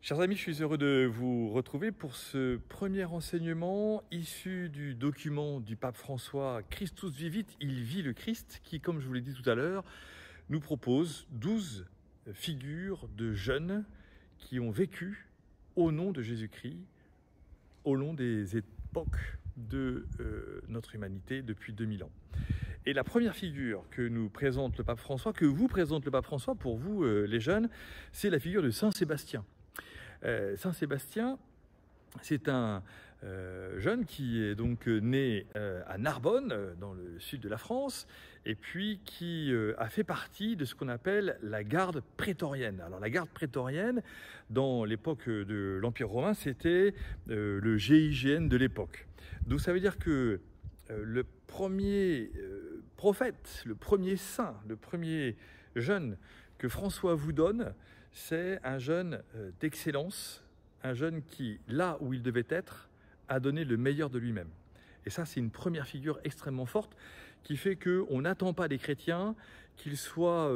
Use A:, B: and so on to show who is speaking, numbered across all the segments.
A: Chers amis, je suis heureux de vous retrouver pour ce premier enseignement issu du document du pape François Christus Vivit, il vit le Christ, qui, comme je vous l'ai dit tout à l'heure, nous propose 12 figures de jeunes qui ont vécu au nom de Jésus-Christ, au long des époques de notre humanité depuis 2000 ans. Et la première figure que nous présente le pape François, que vous présente le pape François pour vous les jeunes, c'est la figure de Saint Sébastien. Saint Sébastien, c'est un jeune qui est donc né à Narbonne, dans le sud de la France, et puis qui a fait partie de ce qu'on appelle la garde prétorienne. Alors la garde prétorienne, dans l'époque de l'Empire romain, c'était le GIGN de l'époque. Donc ça veut dire que le premier prophète, le premier saint, le premier jeune que François vous donne, c'est un jeune d'excellence, un jeune qui, là où il devait être, a donné le meilleur de lui-même. Et ça, c'est une première figure extrêmement forte qui fait qu'on n'attend pas des chrétiens qu'ils soient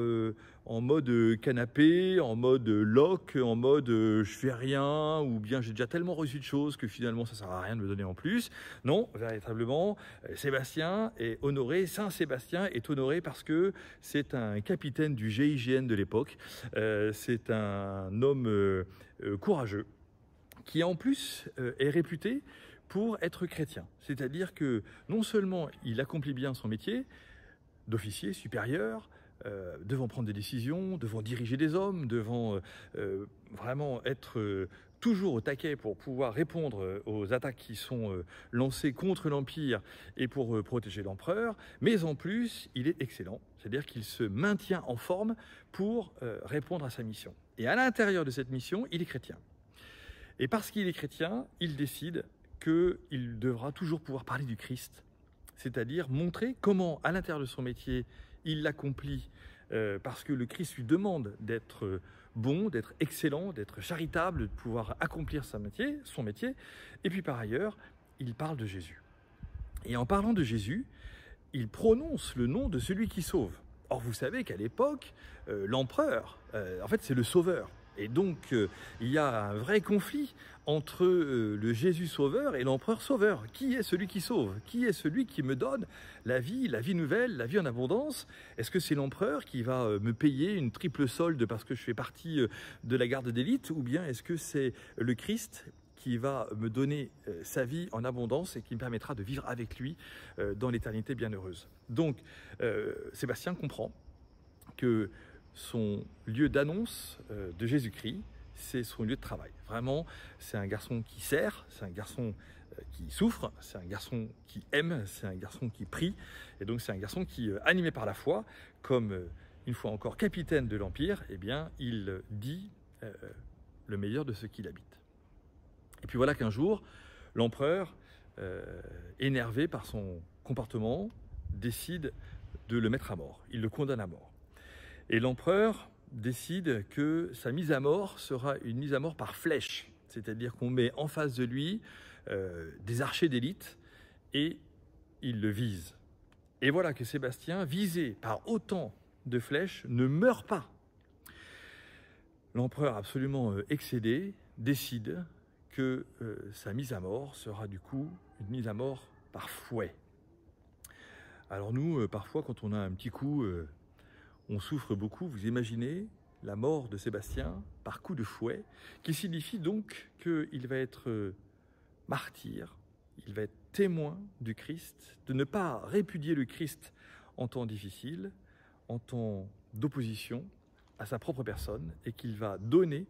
A: en mode canapé, en mode loc, en mode je fais rien, ou bien j'ai déjà tellement reçu de choses que finalement ça ne sert à rien de me donner en plus. Non, véritablement, Sébastien est honoré, Saint Sébastien est honoré parce que c'est un capitaine du GIGN de l'époque, c'est un homme courageux qui en plus est réputé pour être chrétien. C'est-à-dire que non seulement il accomplit bien son métier d'officier supérieur, devant prendre des décisions, devant diriger des hommes, devant vraiment être toujours au taquet pour pouvoir répondre aux attaques qui sont lancées contre l'Empire et pour protéger l'empereur, mais en plus, il est excellent, c'est-à-dire qu'il se maintient en forme pour répondre à sa mission. Et à l'intérieur de cette mission, il est chrétien. Et parce qu'il est chrétien, il décide qu'il devra toujours pouvoir parler du Christ, c'est-à-dire montrer comment, à l'intérieur de son métier, il l'accomplit parce que le Christ lui demande d'être bon, d'être excellent, d'être charitable, de pouvoir accomplir son métier. Et puis par ailleurs, il parle de Jésus. Et en parlant de Jésus, il prononce le nom de celui qui sauve. Or, vous savez qu'à l'époque, l'empereur, en fait, c'est le sauveur. Et donc, il y a un vrai conflit entre le Jésus sauveur et l'empereur sauveur. Qui est celui qui sauve? Qui est celui qui me donne la vie nouvelle, la vie en abondance? Est-ce que c'est l'empereur qui va me payer une triple solde parce que je fais partie de la garde d'élite? Ou bien est-ce que c'est le Christ qui va me donner sa vie en abondance et qui me permettra de vivre avec lui dans l'éternité bienheureuse? Donc, Sébastien comprend que son lieu d'annonce de Jésus-Christ, c'est son lieu de travail. Vraiment, c'est un garçon qui sert, c'est un garçon qui souffre, c'est un garçon qui aime, c'est un garçon qui prie, et donc c'est un garçon qui, animé par la foi, comme une fois encore capitaine de l'Empire, eh bien, il dit le meilleur de ce qu'il habite. Et puis voilà qu'un jour, l'empereur, énervé par son comportement, décide de le mettre à mort. Il le condamne à mort. Et l'empereur décide que sa mise à mort sera une mise à mort par flèche, c'est-à-dire qu'on met en face de lui des archers d'élite et il le vise. Et voilà que Sébastien, visé par autant de flèches, ne meurt pas. L'empereur, absolument excédé, décide que sa mise à mort sera du coup une mise à mort par fouet. Alors nous, parfois, quand on a un petit coup... on souffre beaucoup, vous imaginez la mort de Sébastien par coup de fouet, qui signifie donc qu'il va être martyr, il va être témoin du Christ, de ne pas répudier le Christ en temps difficile, en temps d'opposition à sa propre personne, et qu'il va donner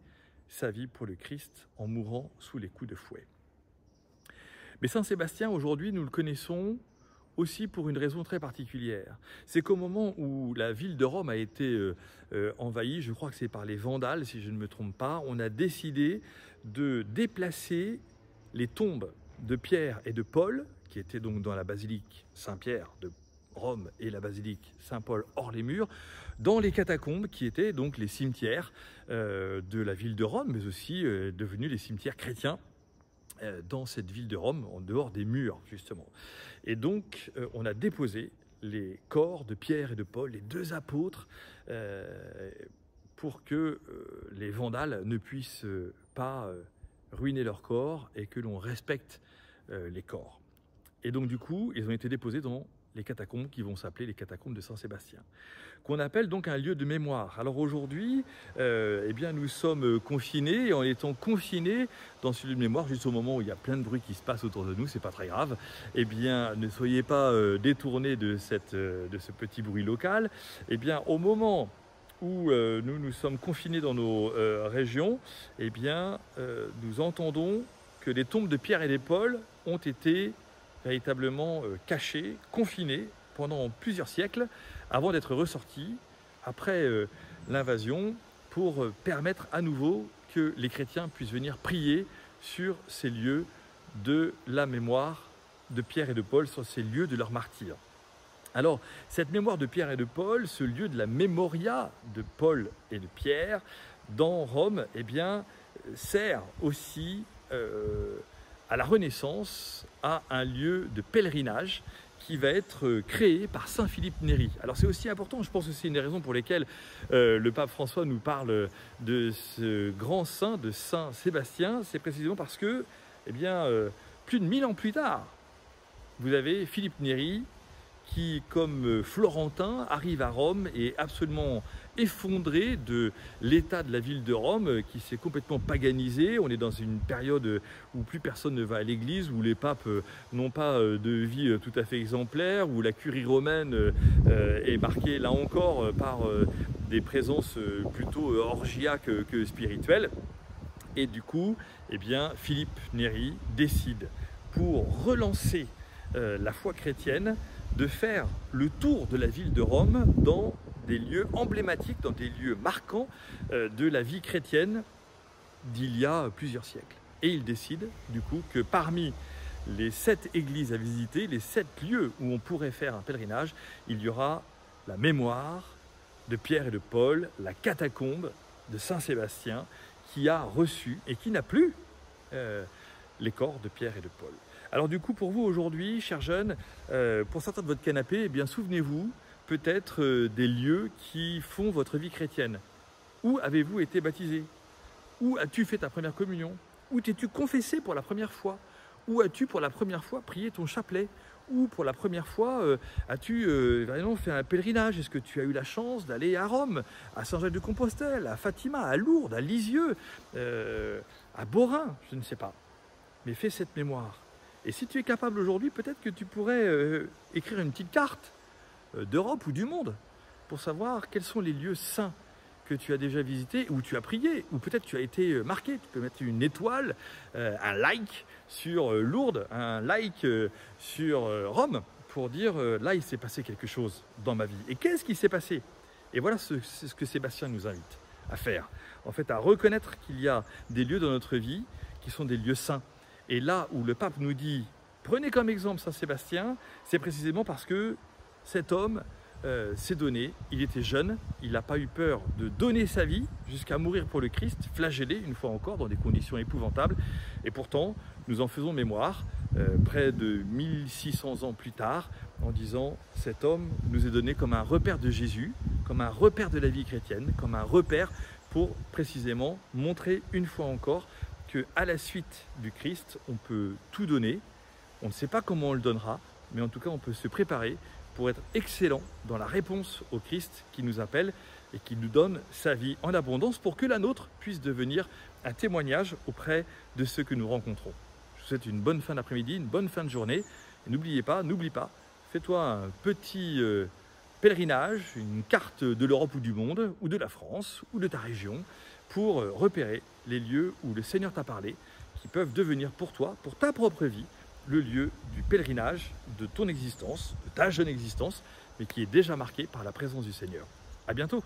A: sa vie pour le Christ en mourant sous les coups de fouet. Mais Saint Sébastien, aujourd'hui, nous le connaissons aussi pour une raison très particulière. C'est qu'au moment où la ville de Rome a été envahie, je crois que c'est par les Vandales, si je ne me trompe pas, on a décidé de déplacer les tombes de Pierre et de Paul, qui étaient donc dans la basilique Saint-Pierre de Rome et la basilique Saint-Paul hors les murs, dans les catacombes qui étaient donc les cimetières de la ville de Rome, mais aussi devenus les cimetières chrétiens dans cette ville de Rome, en dehors des murs, justement. Et donc, on a déposé les corps de Pierre et de Paul, les deux apôtres, pour que les Vandales ne puissent pas ruiner leur corps et que l'on respecte les corps. Et donc du coup, ils ont été déposés dans les catacombes qui vont s'appeler les catacombes de Saint-Sébastien, qu'on appelle donc un lieu de mémoire. Alors aujourd'hui, eh bien, nous sommes confinés, et en étant confinés dans ce lieu de mémoire, juste au moment où il y a plein de bruit qui se passe autour de nous, c'est pas très grave, eh bien, ne soyez pas détournés de ce petit bruit local. Eh bien, au moment où nous sommes confinés dans nos régions, eh bien, nous entendons que les tombes de Pierre et de Paul ont été véritablement cachés, confinés pendant plusieurs siècles avant d'être ressortis après l'invasion pour permettre à nouveau que les chrétiens puissent venir prier sur ces lieux de la mémoire de Pierre et de Paul, sur ces lieux de leur martyre. Alors, cette mémoire de Pierre et de Paul, ce lieu de la mémoria de Paul et de Pierre dans Rome, eh bien, sert aussi à la Renaissance, à un lieu de pèlerinage qui va être créé par Saint Philippe Néri. Alors c'est aussi important, je pense que c'est une des raisons pour lesquelles le pape François nous parle de ce grand saint, de Saint Sébastien, c'est précisément parce que, eh bien, plus de 1000 ans plus tard, vous avez Philippe Néri qui, comme Florentin, arrive à Rome et est absolument effondré de l'état de la ville de Rome qui s'est complètement paganisé. On est dans une période où plus personne ne va à l'église, où les papes n'ont pas de vie tout à fait exemplaire, où la curie romaine est marquée là encore par des présences plutôt orgiaques que spirituelles. Et du coup, eh bien, Philippe Néri décide, pour relancer la foi chrétienne, de faire le tour de la ville de Rome dans des lieux emblématiques, dans des lieux marquants de la vie chrétienne d'il y a plusieurs siècles. Et il décide du coup que parmi les 7 églises à visiter, les 7 lieux où on pourrait faire un pèlerinage, il y aura la mémoire de Pierre et de Paul, la catacombe de Saint-Sébastien, qui a reçu et qui n'a plus les corps de Pierre et de Paul. Alors du coup, pour vous aujourd'hui, chers jeunes, pour sortir de votre canapé, eh bien, souvenez-vous peut-être des lieux qui font votre vie chrétienne. Où avez-vous été baptisé? Où as-tu fait ta première communion? Où t'es-tu confessé pour la première fois? Où as-tu pour la première fois prié ton chapelet? Ou pour la première fois as-tu vraiment fait un pèlerinage? Est-ce que tu as eu la chance d'aller à Rome, à Saint-Jacques-de-Compostelle, à Fatima, à Lourdes, à Lisieux, à Borin? Je ne sais pas. Mais fais cette mémoire. Et si tu es capable aujourd'hui, peut-être que tu pourrais écrire une petite carte d'Europe ou du monde pour savoir quels sont les lieux saints que tu as déjà visités, où tu as prié, ou peut-être tu as été marqué. Tu peux mettre une étoile, un like sur Lourdes, un like sur Rome, pour dire là il s'est passé quelque chose dans ma vie. Et qu'est-ce qui s'est passé? Et voilà c'est ce que Sébastien nous invite à faire. En fait, à reconnaître qu'il y a des lieux dans notre vie qui sont des lieux saints. Et là où le pape nous dit, prenez comme exemple Saint-Sébastien, c'est précisément parce que cet homme s'est donné, il était jeune, il n'a pas eu peur de donner sa vie jusqu'à mourir pour le Christ, flagellé une fois encore dans des conditions épouvantables. Et pourtant, nous en faisons mémoire près de 1600 ans plus tard, en disant cet homme nous est donné comme un repère de Jésus, comme un repère de la vie chrétienne, comme un repère pour précisément montrer une fois encore qu'à la suite du Christ, on peut tout donner. On ne sait pas comment on le donnera, mais en tout cas, on peut se préparer pour être excellent dans la réponse au Christ qui nous appelle et qui nous donne sa vie en abondance pour que la nôtre puisse devenir un témoignage auprès de ceux que nous rencontrons. Je vous souhaite une bonne fin d'après-midi, une bonne fin de journée. Et n'oublie pas, fais-toi un petit pèlerinage, une carte de l'Europe ou du monde, ou de la France, ou de ta région, pour repérer les lieux où le Seigneur t'a parlé, qui peuvent devenir pour toi, pour ta propre vie, le lieu du pèlerinage de ton existence, de ta jeune existence, mais qui est déjà marqué par la présence du Seigneur. À bientôt!